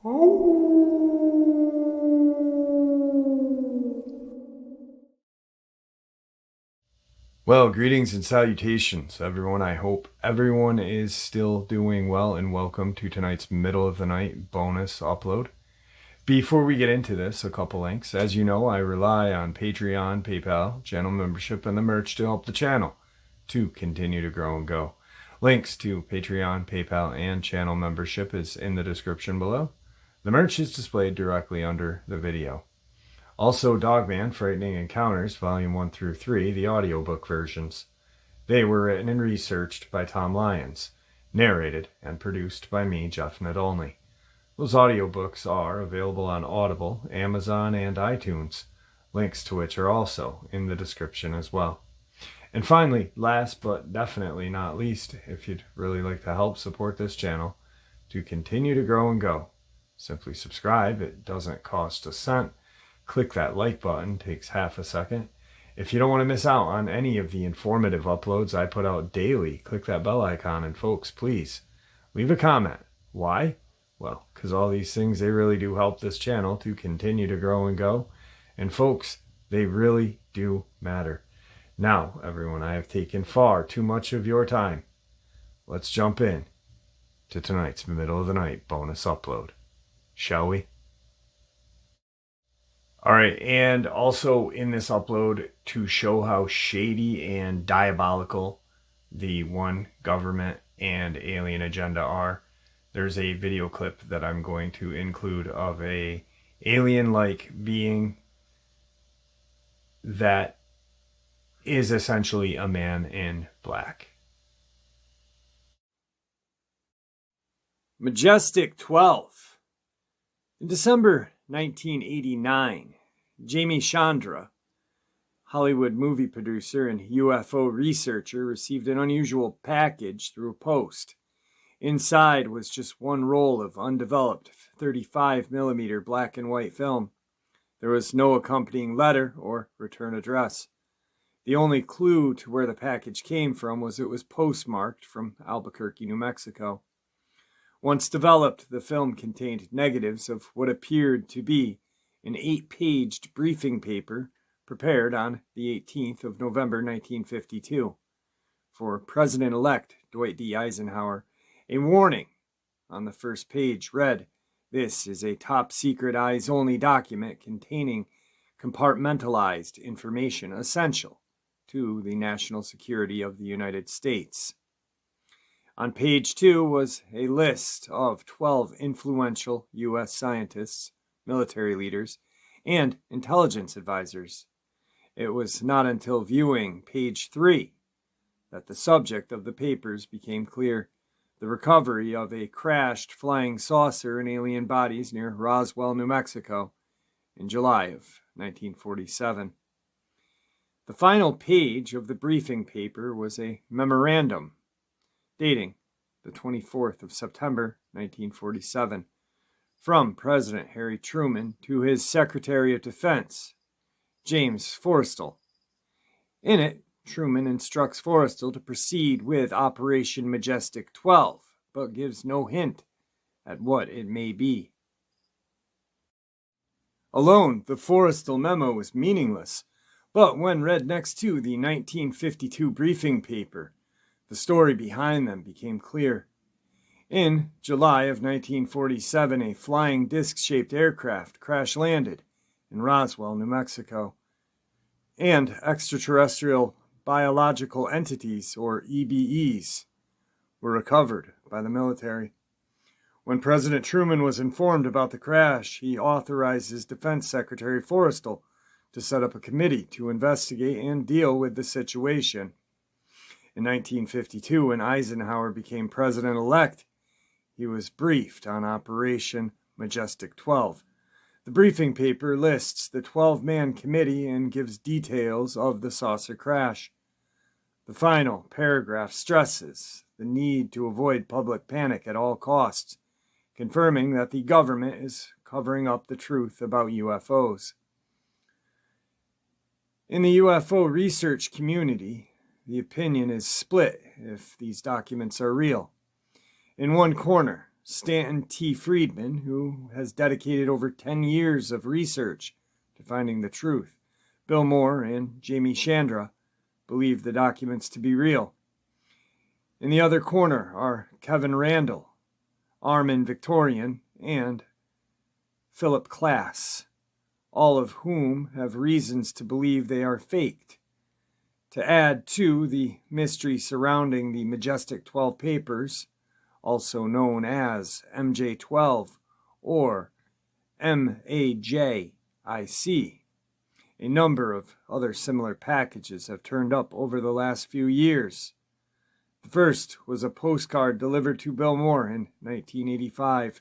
Well, greetings and salutations, everyone. I hope everyone is still doing well, and welcome to tonight's middle of the night bonus upload. Before we get into this, a couple links. As you know, I rely on Patreon, PayPal, channel membership, and the merch to help the channel to continue to grow and go. Links to Patreon, PayPal, and channel membership is in the description below. The merch is displayed directly under the video. Also, Dogman, Frightening Encounters, Volume 1 through 3, the audiobook versions. They were written and researched by Tom Lyons, narrated and produced by me, Jeff Nadolny. Those audiobooks are available on Audible, Amazon, and iTunes, links to which are also in the description as well. And finally, last but definitely not least, if you'd really like to help support this channel to continue to grow and go, simply subscribe. It doesn't cost a cent. Click that like button, takes half a second. If you don't want to miss out on any of the informative uploads I put out daily, click that bell icon, and folks, please leave a comment. Why? Well, because all these things, they really do help this channel to continue to grow and go. And folks, they really do matter. Now, everyone, I have taken far too much of your time. Let's jump in to tonight's middle of the night bonus upload, shall we? All right, and also in this upload, to show how shady and diabolical the one government and alien agenda are, there's a video clip that I'm going to include of a alien-like being that is essentially a man in black. MAJESTIC-12. In December 1989, Jamie Chandra, Hollywood movie producer and UFO researcher, received an unusual package through a post. Inside was just one roll of undeveloped 35mm black and white film. There was no accompanying letter or return address. The only clue to where the package came from was it was postmarked from Albuquerque, New Mexico. Once developed, the film contained negatives of what appeared to be an 8-paged briefing paper prepared on the 18th of November 1952 for President-elect Dwight D. Eisenhower. A warning on the first page read, "This is a top-secret, eyes-only document containing compartmentalized information essential to the national security of the United States." On page 2 was a list of 12 influential U.S. scientists, military leaders, and intelligence advisors. It was not until viewing page 3 that the subject of the papers became clear: the recovery of a crashed flying saucer and alien bodies near Roswell, New Mexico, in July of 1947. The final page of the briefing paper was a memorandum dating the 24th of September, 1947, from President Harry Truman to his Secretary of Defense, James Forrestal. In it, Truman instructs Forrestal to proceed with Operation MAJESTIC-12, but gives no hint at what it may be. Alone, the Forrestal memo was meaningless, but when read next to the 1952 briefing paper, the story behind them became clear. In July of 1947, a flying disc-shaped aircraft crash-landed in Roswell, New Mexico, and extraterrestrial biological entities, or EBEs, were recovered by the military. When President Truman was informed about the crash, he authorized his Defense Secretary Forrestal to set up a committee to investigate and deal with the situation. In 1952, when Eisenhower became president-elect, he was briefed on Operation MAJESTIC-12. The briefing paper lists the 12-man committee and gives details of the saucer crash. The final paragraph stresses the need to avoid public panic at all costs, confirming that the government is covering up the truth about UFOs. In the UFO research community, the opinion is split if these documents are real. In one corner, Stanton T. Friedman, who has dedicated over 10 years of research to finding the truth. Bill Moore and Jamie Chandra believe the documents to be real. In the other corner are Kevin Randall, Armin Victorian, and Philip Klass, all of whom have reasons to believe they are faked. To add to the mystery surrounding the MAJESTIC-12 papers, also known as MJ-12 or MAJIC, a number of other similar packages have turned up over the last few years. The first was a postcard delivered to Bill Moore in 1985.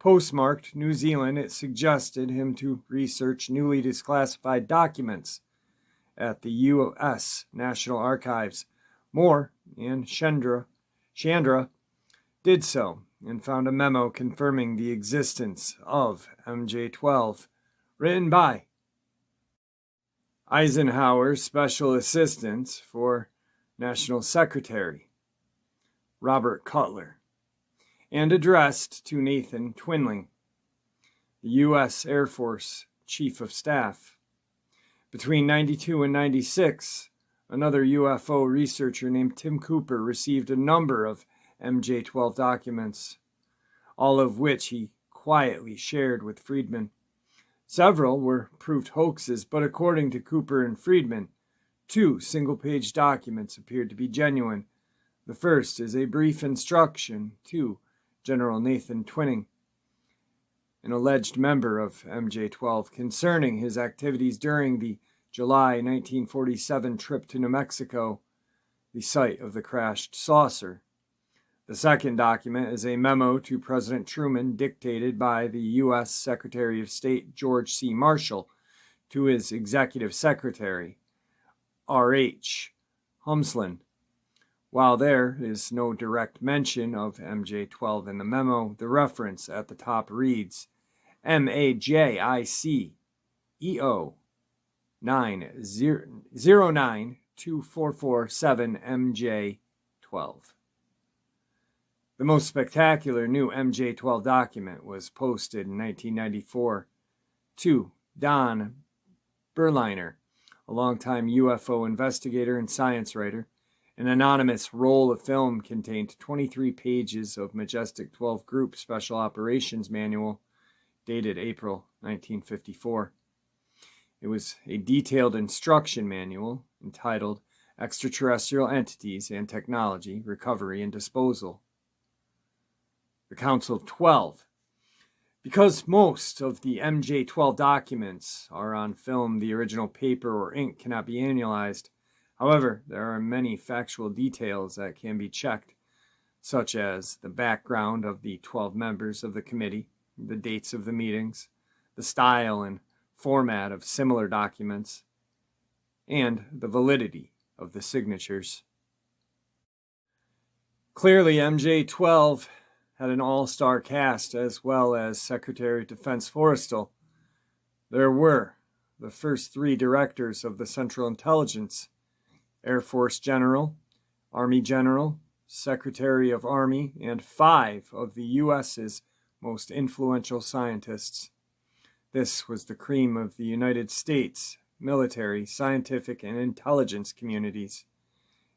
Postmarked New Zealand, it suggested him to research newly declassified documents at the U.S. National Archives. Moore and Chandra did so and found a memo confirming the existence of MJ-12, written by Eisenhower's Special Assistant for National Secretary Robert Cutler, and addressed to Nathan Twinling, the U.S. Air Force Chief of Staff. Between 92 and 96, another UFO researcher named Tim Cooper received a number of MJ-12 documents, all of which he quietly shared with Friedman. Several were proved hoaxes, but according to Cooper and Friedman, 2 single-page documents appeared to be genuine. The first is a brief instruction to General Nathan Twinning, an alleged member of MJ-12, concerning his activities during the July 1947 trip to New Mexico, the site of the crashed saucer. The second document is a memo to President Truman dictated by the U.S. Secretary of State George C. Marshall to his Executive Secretary, R.H. Humslin. While there is no direct mention of MJ-12 in the memo, the reference at the top reads MAJIC EO 9092447 MJ-12. The most spectacular new MJ-12 document was posted in 1994 to Don Berliner, a longtime UFO investigator and science writer. An anonymous roll of film contained 23 pages of MAJESTIC-12 Group Special Operations Manual, dated April 1954. It was a detailed instruction manual entitled Extraterrestrial Entities and Technology, Recovery and Disposal. The Council of 12. Because most of the MJ-12 documents are on film, the original paper or ink cannot be analyzed. However, there are many factual details that can be checked, such as the background of the 12 members of the committee, the dates of the meetings, the style and format of similar documents, and the validity of the signatures. Clearly, MJ-12 had an all-star cast as well as Secretary of Defense Forrestal. There were the first 3 directors of the Central Intelligence: Air Force General, Army General, Secretary of Army, and 5 of the U.S.'s most influential scientists. This was the cream of the United States military, scientific, and intelligence communities.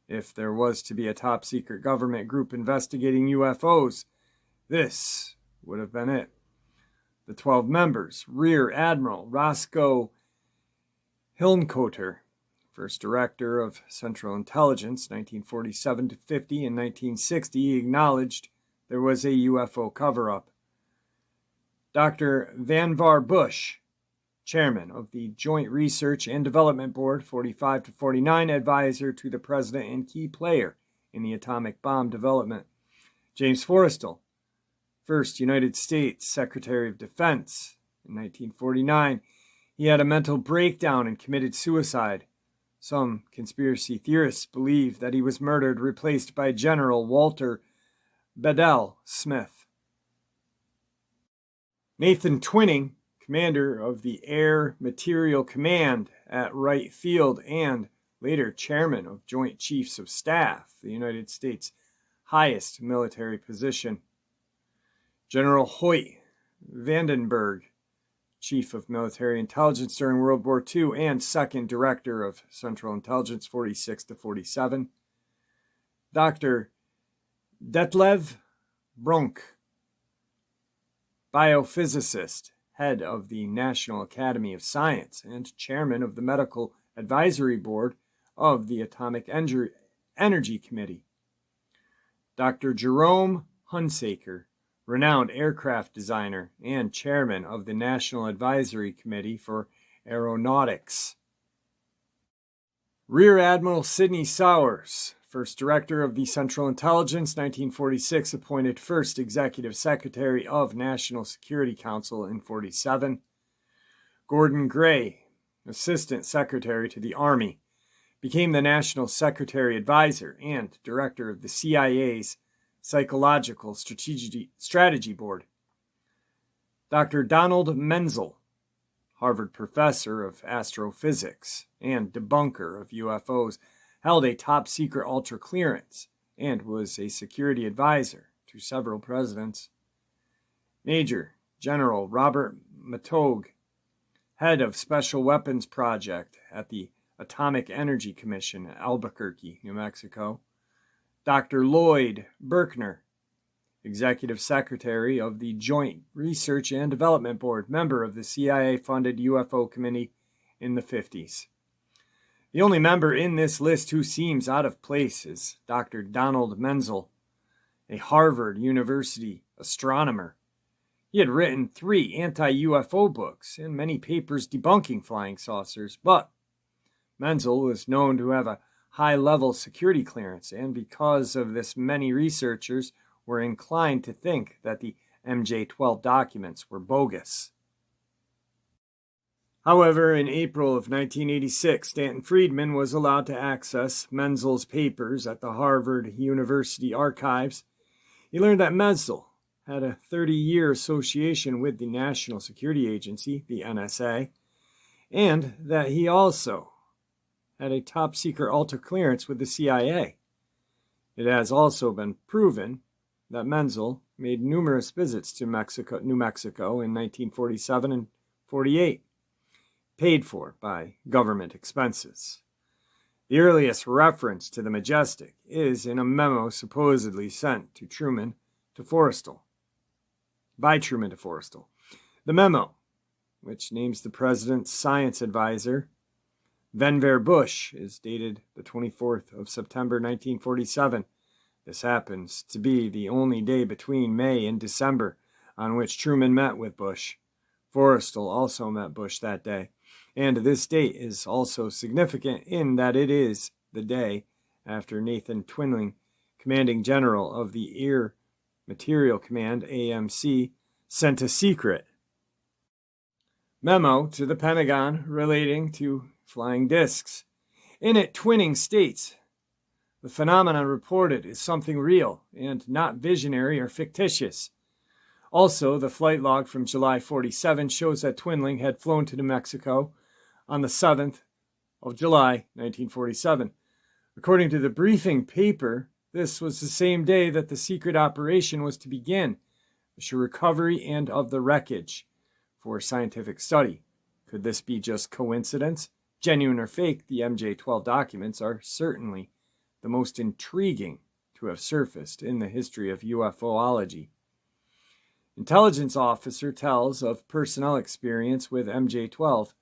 If there was to be a top-secret government group investigating UFOs, this would have been it. The 12 members: Rear Admiral Roscoe Hillenkoetter, First Director of Central Intelligence, 1947 to 50. In 1960, he acknowledged there was a UFO cover-up. Dr. Vannevar Bush, Chairman of the Joint Research and Development Board, 45 to 49, advisor to the President and key player in the atomic bomb development. James Forrestal, First United States Secretary of Defense. In 1949, he had a mental breakdown and committed suicide. Some conspiracy theorists believe that he was murdered, replaced by General Walter Bedell Smith. Nathan Twinning, commander of the Air Materiel Command at Wright Field and later chairman of Joint Chiefs of Staff, the United States' highest military position. General Hoyt Vandenberg, Chief of Military Intelligence during World War II and Second Director of Central Intelligence 46 to 47. Dr. Detlev Bronk, biophysicist, head of the National Academy of Science and chairman of the Medical Advisory Board of the Atomic Energy Committee. Dr. Jerome Hunsaker, renowned aircraft designer and chairman of the National Advisory Committee for Aeronautics. Rear Admiral Sidney Sowers, first director of the Central Intelligence, 1946, appointed first executive secretary of National Security Council in 47. Gordon Gray, assistant secretary to the Army, became the National Secretary Advisor and director of the CIA's Psychological Strategy Board. Dr. Donald Menzel, Harvard professor of astrophysics and debunker of UFOs, held a top-secret ultra clearance and was a security advisor to several presidents. Major General Robert Matogue, head of Special Weapons Project at the Atomic Energy Commission at Albuquerque, New Mexico. Dr. Lloyd Berkner, Executive Secretary of the Joint Research and Development Board, member of the CIA-funded UFO Committee in the 50s. The only member in this list who seems out of place is Dr. Donald Menzel, a Harvard University astronomer. He had written 3 anti-UFO books and many papers debunking flying saucers, but Menzel was known to have a high-level security clearance, and because of this, many researchers were inclined to think that the MJ-12 documents were bogus. However, in April of 1986, Stanton Friedman was allowed to access Menzel's papers at the Harvard University archives. He learned that Menzel had a 30-year association with the National Security Agency, the NSA, and that he also had a top-secret ultra clearance with the CIA. It has also been proven that Menzel made numerous visits to New Mexico in 1947 and 48, paid for by government expenses. The earliest reference to the Majestic is in a memo supposedly sent to Truman to Forrestal. The memo, which names the president's science advisor Vannevar Bush, is dated the 24th of September 1947. This happens to be the only day between May and December on which Truman met with Bush. Forrestal also met Bush that day, and this date is also significant in that it is the day after Nathan Twinling, commanding general of the Air Materiel Command, AMC, sent a secret memo to the Pentagon relating to flying discs. In it, Twinning states, "The phenomenon reported is something real and not visionary or fictitious." Also, the flight log from July 47 shows that Twinling had flown to New Mexico on the 7th of July, 1947. According to the briefing paper, this was the same day that the secret operation was to begin, the recovery and of the wreckage for scientific study. Could this be just coincidence? Genuine or fake, the MJ-12 documents are certainly the most intriguing to have surfaced in the history of UFOlogy. Intelligence officer tells of personnel experience with MJ-12.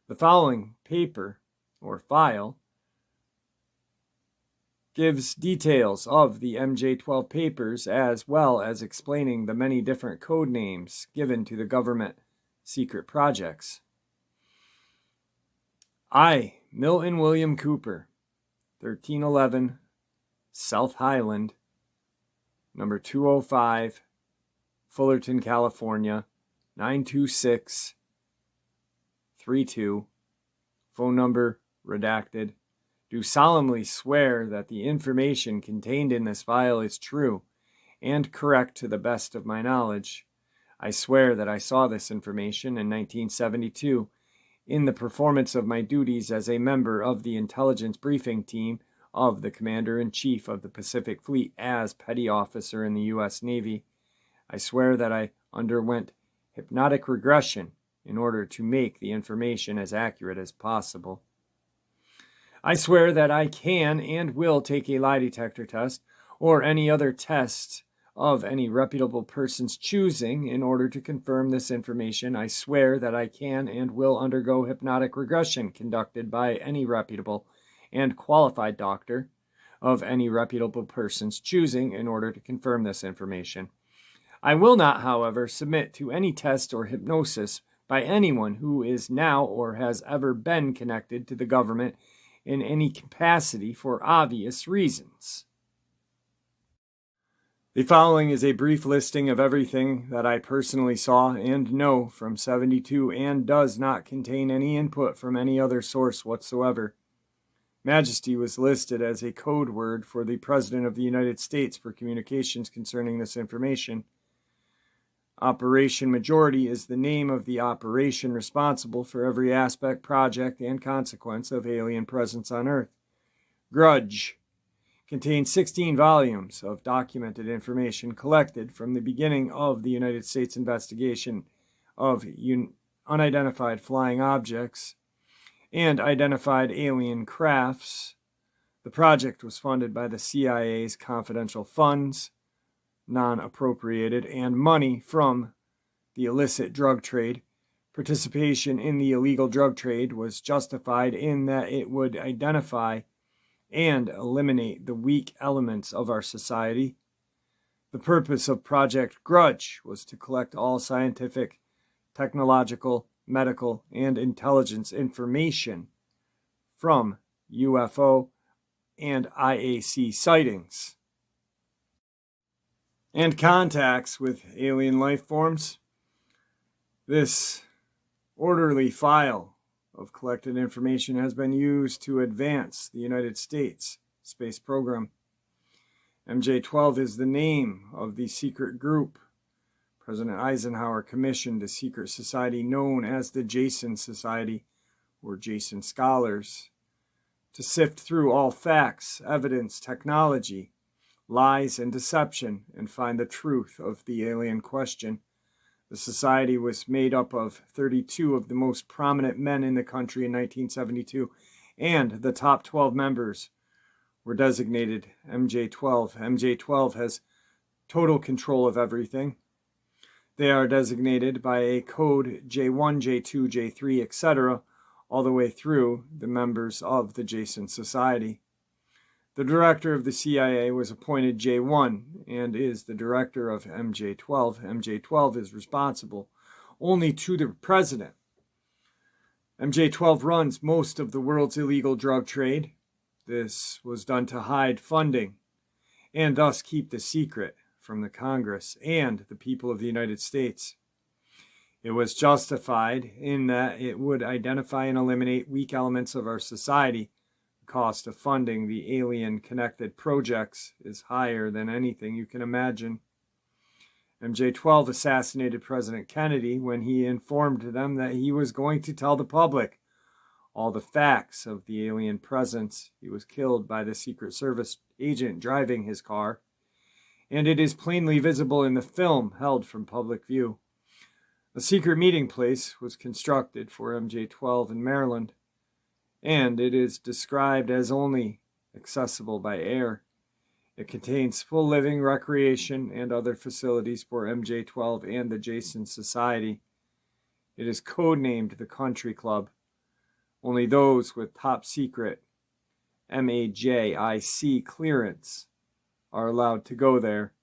The following paper, or file, gives details of the MJ-12 papers as well as explaining the many different code names given to the government secret projects. I, Milton William Cooper, 1311 South Highland, number 205, Fullerton, California, 92632, phone number redacted, do solemnly swear that the information contained in this file is true and correct to the best of my knowledge. I swear that I saw this information in 1972 in the performance of my duties as a member of the intelligence briefing team of the Commander-in-Chief of the Pacific Fleet as Petty Officer in the U.S. Navy. I swear that I underwent hypnotic regression in order to make the information as accurate as possible. I swear that I can and will take a lie detector test or any other test of any reputable person's choosing in order to confirm this information. I swear that I can and will undergo hypnotic regression conducted by any reputable and qualified doctor of any reputable person's choosing in order to confirm this information. I will not, however, submit to any test or hypnosis by anyone who is now or has ever been connected to the government in any capacity for obvious reasons. The following is a brief listing of everything that I personally saw and know from 72 and does not contain any input from any other source whatsoever. Majesty was listed as a code word for the President of the United States for communications concerning this information. Operation Majority is the name of the operation responsible for every aspect, project, and consequence of alien presence on Earth. Grudge contains 16 volumes of documented information collected from the beginning of the United States investigation of unidentified flying objects and identified alien crafts. The project was funded by the CIA's confidential funds, non-appropriated, and money from the illicit drug trade. Participation in the illegal drug trade was justified in that it would identify and eliminate the weak elements of our society. The purpose of Project Grudge was to collect all scientific, technological, medical, and intelligence information from UFO and IAC sightings and contacts with alien life forms. This orderly file of collected information has been used to advance the United States space program. MJ-12 is the name of the secret group President Eisenhower commissioned a secret society known as the Jason Society, or Jason Scholars, to sift through all facts, evidence, technology, lies, and deception, and find the truth of the alien question. The society was made up of 32 of the most prominent men in the country in 1972, and the top 12 members were designated MJ-12. MJ-12 has total control of everything. They are designated by a code J1, J2, J3, etc., all the way through the members of the Jason Society. The director of the CIA was appointed J1 and is the director of MJ-12. MJ-12 is responsible only to the president. MJ-12 runs most of the world's illegal drug trade. This was done to hide funding and thus keep the secret from the Congress and the people of the United States. It was justified in that it would identify and eliminate weak elements of our society. The cost of funding the alien-connected projects is higher than anything you can imagine. MJ-12 assassinated President Kennedy when he informed them that he was going to tell the public all the facts of the alien presence. He was killed by the Secret Service agent driving his car, and it is plainly visible in the film held from public view. A secret meeting place was constructed for MJ-12 in Maryland, and it is described as only accessible by air. It contains full living, recreation, and other facilities for MJ-12 and the Jason Society. It is codenamed the Country Club. Only those with top secret MAJIC clearance are allowed to go there.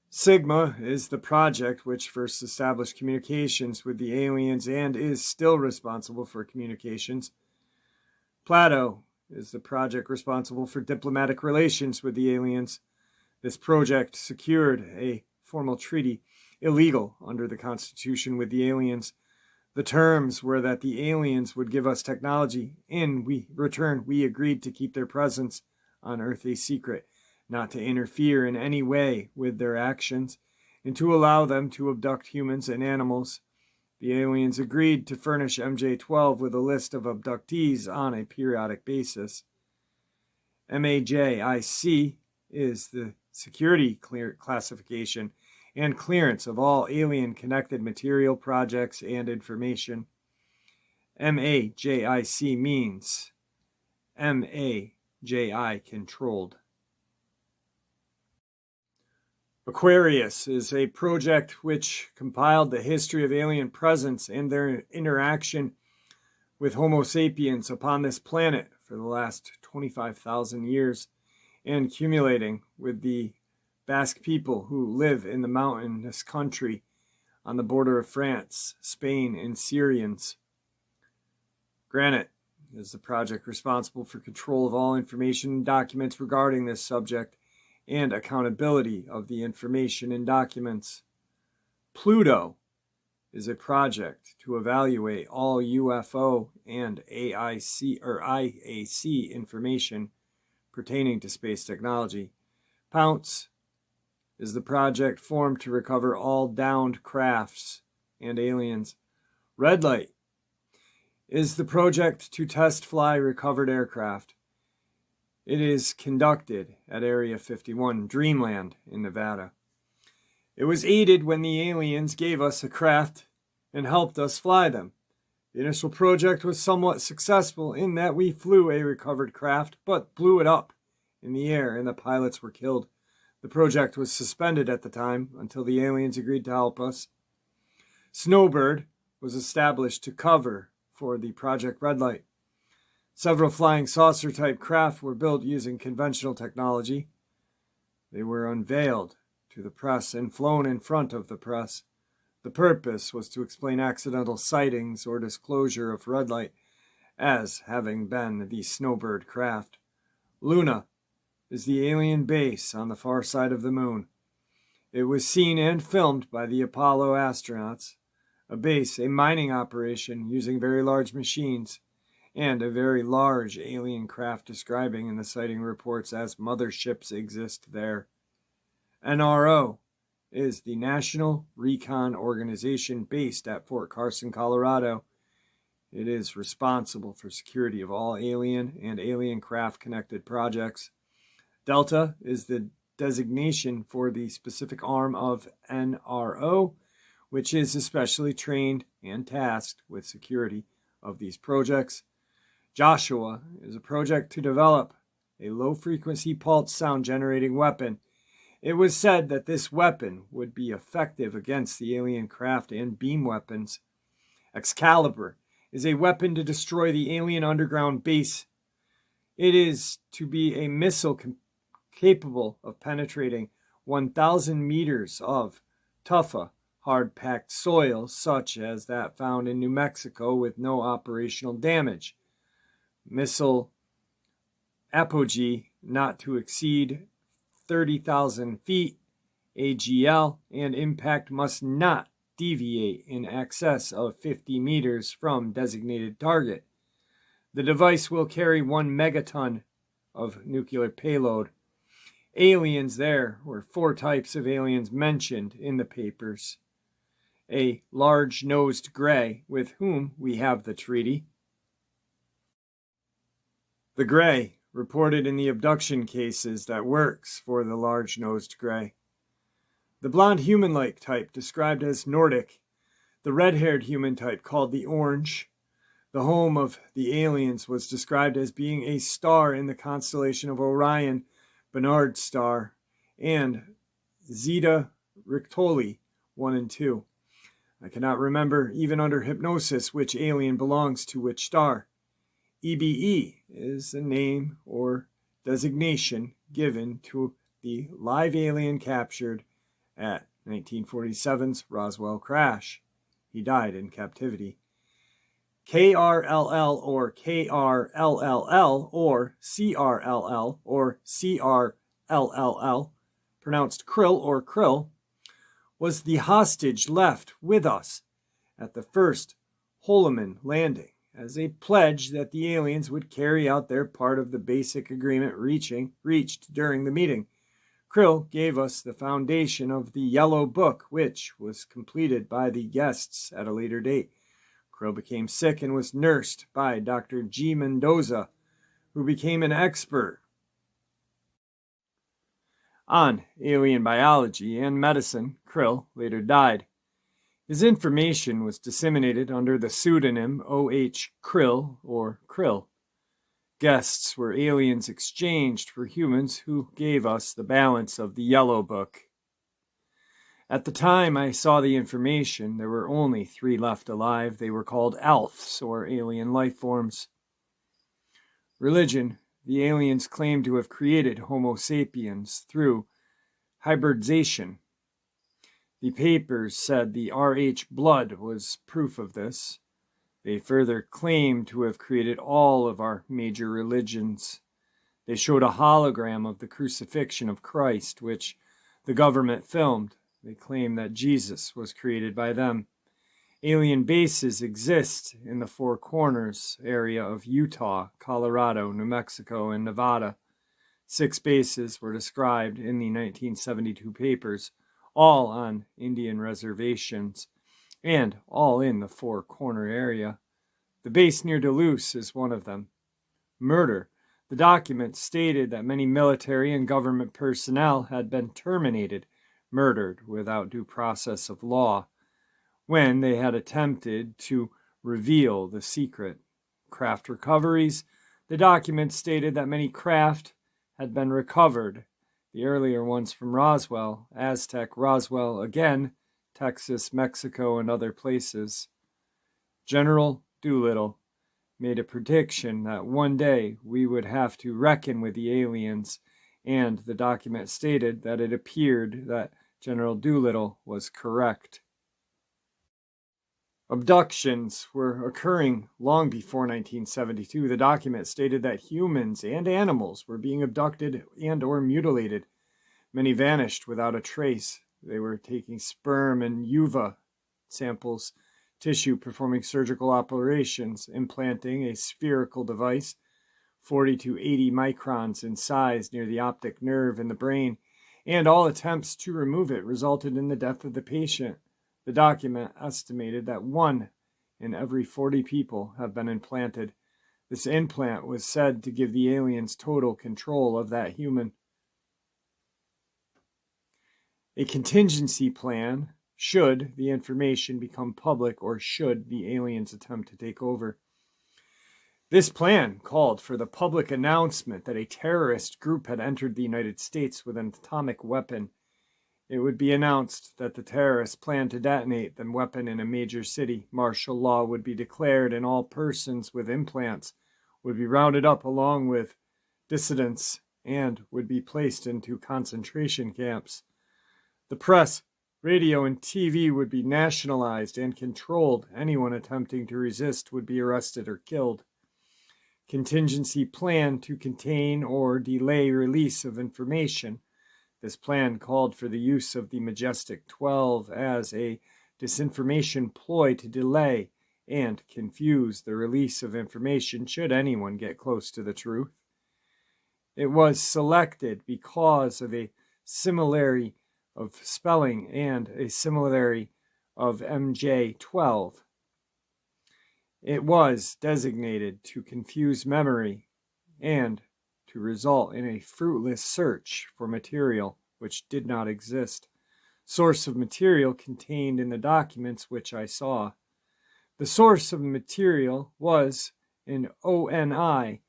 Sigma is the project which first established communications with the aliens and is still responsible for communications. Plato is the project responsible for diplomatic relations with the aliens. This project secured a formal treaty, illegal under the Constitution, with the aliens. The terms were that the aliens would give us technology. In return, we agreed to keep their presence on Earth a secret, not to interfere in any way with their actions, and to allow them to abduct humans and animals. The aliens agreed to furnish MJ-12 with a list of abductees on a periodic basis. MAJIC is the security classification, and clearance of all alien-connected material, projects, and information. MAJIC means MAJI controlled. Aquarius is a project which compiled the history of alien presence and their interaction with Homo sapiens upon this planet for the last 25,000 years, and accumulating with the Basque people who live in the mountainous country on the border of France, Spain, and Syrians. Granite is the project responsible for control of all information and documents regarding this subject and accountability of the information and documents. Pluto is a project to evaluate all UFO and IAC information pertaining to space technology. Pounce is the project formed to recover all downed crafts and aliens. Red Light is the project to test fly recovered aircraft. It is conducted at Area 51, Dreamland, in Nevada. It was aided when the aliens gave us a craft and helped us fly them. The initial project was somewhat successful in that we flew a recovered craft, but blew it up in the air and the pilots were killed. The project was suspended at the time until the aliens agreed to help us. Snowbird was established to cover for the Project Red Light. Several flying saucer-type craft were built using conventional technology. They were unveiled to the press and flown in front of the press. The purpose was to explain accidental sightings or disclosure of red light as having been the Snowbird craft. Luna is the alien base on the far side of the moon. It was seen and filmed by the Apollo astronauts. A base, a mining operation using very large machines, and a very large alien craft describing in the sighting reports as motherships exist there. NRO is the National Recon Organization based at Fort Carson, Colorado. It is responsible for security of all alien and alien craft-connected projects. Delta is the designation for the specific arm of NRO, which is especially trained and tasked with security of these projects. Joshua is a project to develop a low-frequency pulse sound-generating weapon. It was said that this weapon would be effective against the alien craft and beam weapons. Excalibur is a weapon to destroy the alien underground base. It is to be a missile capable of penetrating 1,000 meters of tufa, hard-packed soil, such as that found in New Mexico, with no operational damage. Missile apogee not to exceed 30,000 feet, AGL, and impact must not deviate in excess of 50 meters from designated target. The device will carry 1 megaton of nuclear payload. Aliens, there were 4 types of aliens mentioned in the papers. A large-nosed gray, with whom we have the treaty. The gray, reported in the abduction cases, that works for the large-nosed gray. The blonde human-like type, described as Nordic. The red-haired human type, called the orange. The home of the aliens was described as being a star in the constellation of Orion, Barnard's star, and Zeta Reticuli 1 and 2. I cannot remember, even under hypnosis, which alien belongs to which star. EBE is the name or designation given to the live alien captured at 1947's Roswell crash. He died in captivity. KRLL or KRLLL or CRLL or CRLLL, pronounced Krill or Krill, was the hostage left with us at the first Holloman landing as a pledge that the aliens would carry out their part of the basic agreement reached during the meeting. Krill gave us the foundation of the Yellow Book, which was completed by the guests at a later date. Krill became sick and was nursed by Dr. G. Mendoza, who became an expert on alien biology and medicine, Krill later died. His information was disseminated under the pseudonym O.H. Krill or Krill. Guests were aliens exchanged for humans who gave us the balance of the Yellow Book. At the time I saw the information, there were only 3 left alive. They were called elves, or alien life forms. Religion. The aliens claimed to have created Homo sapiens through hybridization. The papers said the RH blood was proof of this. They further claimed to have created all of our major religions. They showed a hologram of the crucifixion of Christ, which the government filmed. They claim that Jesus was created by them. Alien bases exist in the Four Corners area of Utah, Colorado, New Mexico, and Nevada. 6 bases were described in the 1972 papers, all on Indian reservations, and all in the Four Corner area. The base near Duluth is one of them. Murder. The document stated that many military and government personnel had been terminated, murdered without due process of law, when they had attempted to reveal the secret. Craft recoveries. The document stated that many craft had been recovered, the earlier ones from Roswell, Aztec, Roswell again, Texas, Mexico, and other places. General Doolittle made a prediction that one day we would have to reckon with the aliens, and the document stated that it appeared that General Doolittle was correct. Abductions were occurring long before 1972. The document stated that humans and animals were being abducted and or mutilated. Many vanished without a trace. They were taking sperm and uva samples, tissue, performing surgical operations, implanting a spherical device 40 to 80 microns in size near the optic nerve in the brain, and all attempts to remove it resulted in the death of the patient. The document estimated that 1 in every 40 people have been implanted. This implant was said to give the aliens total control of that human. A contingency plan should the information become public or should the aliens attempt to take over. This plan called for the public announcement that a terrorist group had entered the United States with an atomic weapon. It would be announced that the terrorists planned to detonate the weapon in a major city. Martial law would be declared, and all persons with implants would be rounded up along with dissidents and would be placed into concentration camps. The press, radio, and TV would be nationalized and controlled. Anyone attempting to resist would be arrested or killed. Contingency plan to contain or delay release of information. This plan called for the use of the MAJESTIC-12 as a disinformation ploy to delay and confuse the release of information should anyone get close to the truth. It was selected because of a similarity of spelling and a similarity of MJ-12. It was designated to confuse memory and to result in a fruitless search for material which did not exist. Source of material contained in the documents which I saw. The source of material was an ONI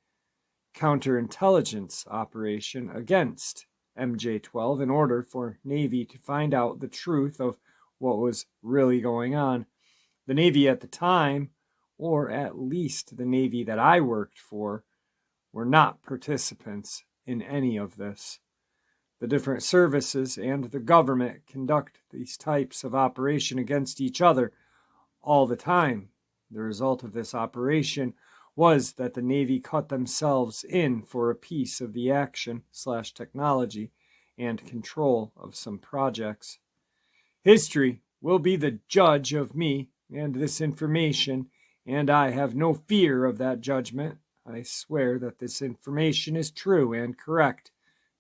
counterintelligence operation against MJ-12 in order for Navy to find out the truth of what was really going on. The Navy at the time, or at least the Navy that I worked for, were not participants in any of this. The different services and the government conduct these types of operation against each other all the time. The result of this operation was that the Navy cut themselves in for a piece of the action/technology and control of some projects. History will be the judge of me and this information, and I have no fear of that judgment. I swear that this information is true and correct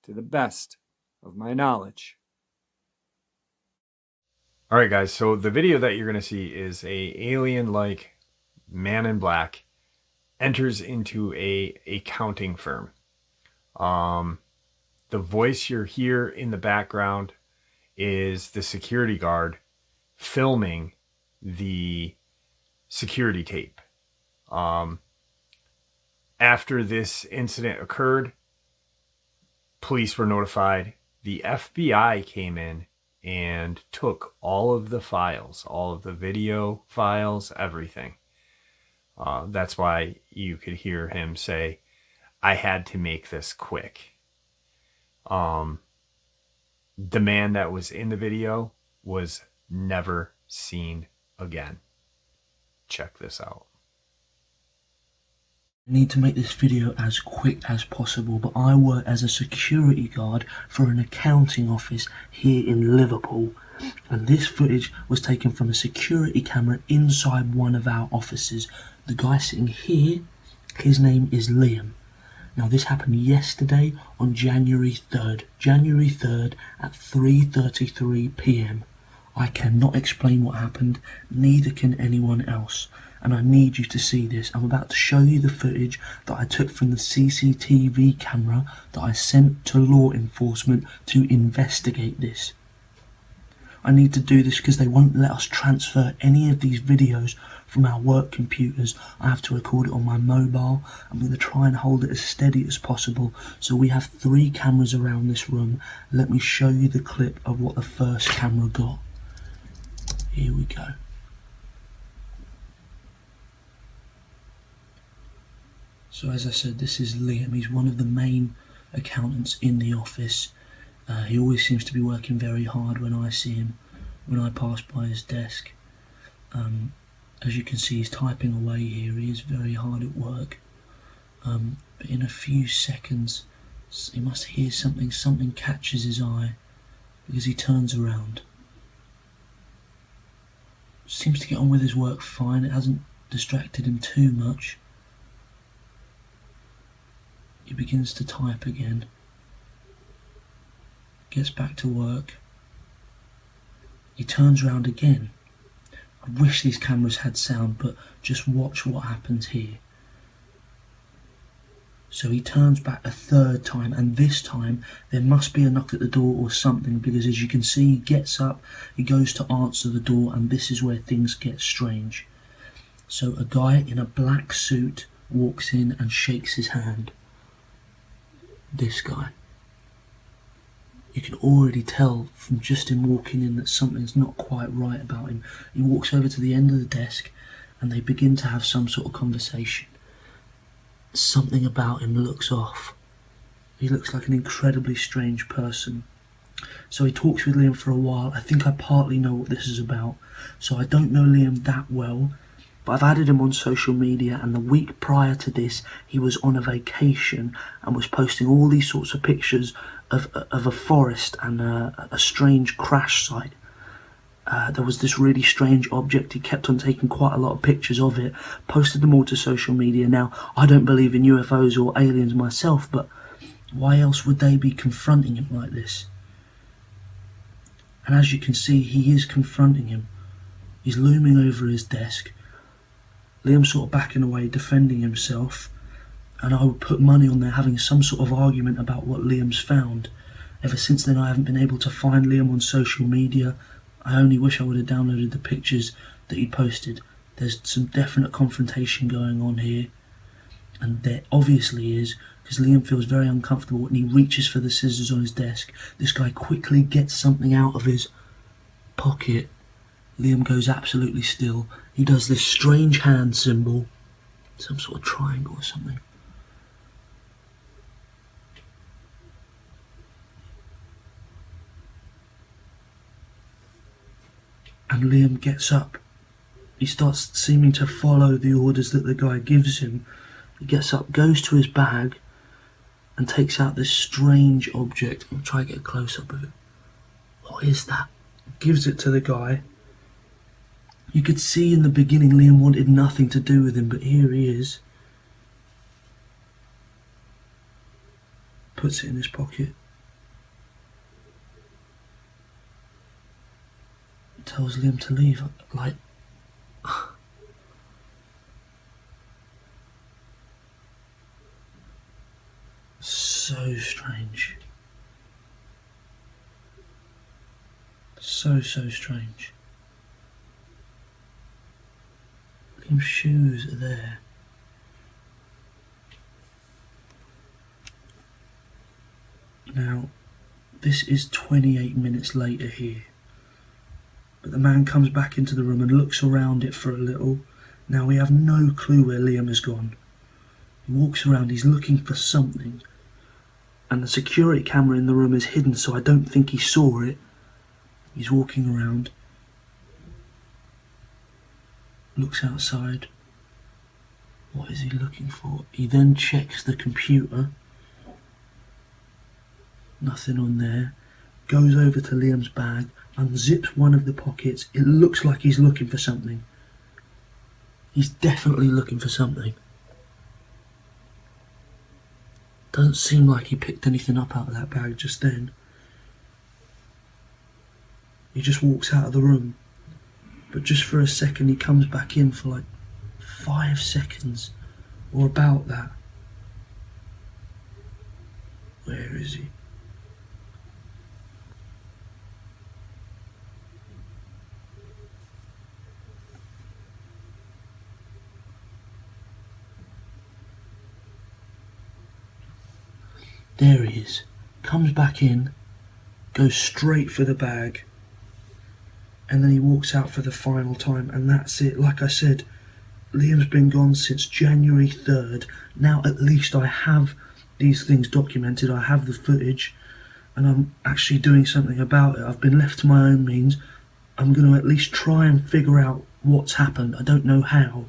to the best of my knowledge. All right, guys, so the video that you're going to see is a alien-like man in black enters into a accounting firm. The the voice you hear in the background is the security guard filming the security tape. After this incident occurred, police were notified. The FBI came in and took all of the files, all of the video files, everything. That's why you could hear him say, "I had to make this quick." The man that was in the video was never seen again. Check this out. I need to make this video as quick as possible, but I work as a security guard for an accounting office here in Liverpool, and this footage was taken from a security camera inside one of our offices. The guy sitting here, his name is Liam. Now this happened yesterday on January 3rd at 3:33 p.m. I cannot explain what happened, neither can anyone else, and I need you to see this. I'm about to show you the footage that I took from the CCTV camera that I sent to law enforcement to investigate this. I need to do this because they won't let us transfer any of these videos from our work computers. I have to record it on my mobile. I'm going to try and hold it as steady as possible. So we have 3 cameras around this room. Let me show you the clip of what the first camera got. Here we go. So as I said, this is Liam. He's one of the main accountants in the office. He always seems to be working very hard when I see him, when I pass by his desk. As you can see, he's typing away here. He is very hard at work. But in a few seconds, he must hear something. Something catches his eye because he turns around. Seems to get on with his work fine. It hasn't distracted him too much. He begins to type again. Gets back to work. He turns around again. I wish these cameras had sound, but just watch what happens here. So he turns back a 3rd time, and this time there must be a knock at the door or something, because as you can see, he gets up, he goes to answer the door, and this is where things get strange. So a guy in a black suit walks in and shakes his hand. This guy. You can already tell from just him walking in that something's not quite right about him. He walks over to the end of the desk and they begin to have some sort of conversation. Something about him looks off. He looks like an incredibly strange person. So he talks with Liam for a while. I think I partly know what this is about. So I don't know Liam that well, but I've added him on social media, and the week prior to this he was on a vacation and was posting all these sorts of pictures of a forest and a strange crash site. There was this really strange object. He kept on taking quite a lot of pictures of it, posted them all to social media. Now, I don't believe in UFOs or aliens myself, but why else would they be confronting him like this? And as you can see, he is confronting him. He's looming over his desk. Liam's sort of backing away, defending himself, and I would put money on there having some sort of argument about what Liam's found. Ever since then I haven't been able to find Liam on social media. I only wish I would have downloaded the pictures that he posted. There's some definite confrontation going on here, and there obviously is, because Liam feels very uncomfortable and he reaches for the scissors on his desk. This guy quickly gets something out of his pocket. Liam goes absolutely still. He does this strange hand symbol, some sort of triangle or something. And Liam gets up. He starts seeming to follow the orders that the guy gives him. He gets up, goes to his bag, and takes out this strange object. I'll try to get a close-up of it. What is that? Gives it to the guy. You could see in the beginning Liam wanted nothing to do with him, but here he is. Puts it in his pocket. Tells Liam to leave, like... So strange. So strange. Liam's shoes are there. Now, this is 28 minutes later here. But the man comes back into the room and looks around it for a little. Now we have no clue where Liam has gone. He walks around, he's looking for something. And the security camera in the room is hidden, so I don't think he saw it. He's walking around. Looks outside. What is he looking for? He then checks the computer. Nothing on there. Goes over to Liam's bag, unzips one of the pockets. It looks like he's looking for something. He's definitely looking for something. Doesn't seem like he picked anything up out of that bag just then. He just walks out of the room. But just for a second he comes back in for like 5 seconds. Or about that. Where is he? There he is. Comes back in, goes straight for the bag, and then he walks out for the final time, and that's it. Like I said, Liam's been gone since January 3rd. Now at least I have these things documented, I have the footage, and I'm actually doing something about it. I've been left to my own means. I'm going to at least try and figure out what's happened. I don't know how,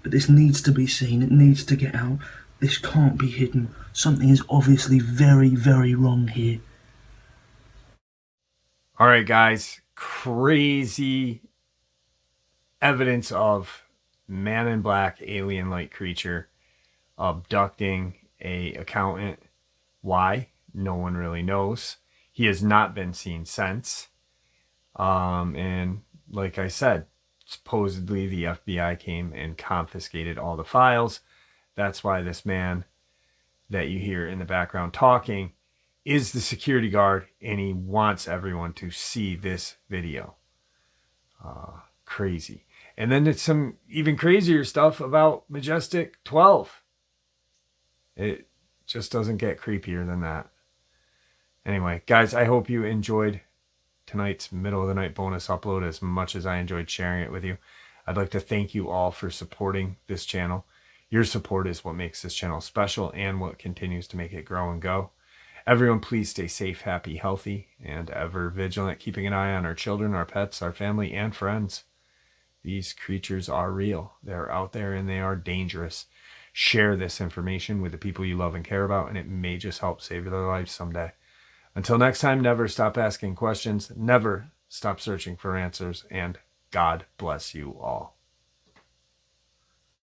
but this needs to be seen, it needs to get out. This can't be hidden. Something is obviously very wrong here. All right, guys. Crazy evidence of man in black, alien-like creature abducting a accountant. Why? No one really knows. He has not been seen since. And like I said, supposedly the FBI came and confiscated all the files. That's why this man that you hear in the background talking is the security guard, and he wants everyone to see this video. Crazy. And then there's some even crazier stuff about MAJESTIC-12. It just doesn't get creepier than that. Anyway, guys, I hope you enjoyed tonight's middle of the night bonus upload as much as I enjoyed sharing it with you. I'd like to thank you all for supporting this channel. Your support is what makes this channel special and what continues to make it grow and go. Everyone, please stay safe, happy, healthy, and ever vigilant, keeping an eye on our children, our pets, our family, and friends. These creatures are real. They're out there and they are dangerous. Share this information with the people you love and care about, and it may just help save their lives someday. Until next time, never stop asking questions, never stop searching for answers, and God bless you all.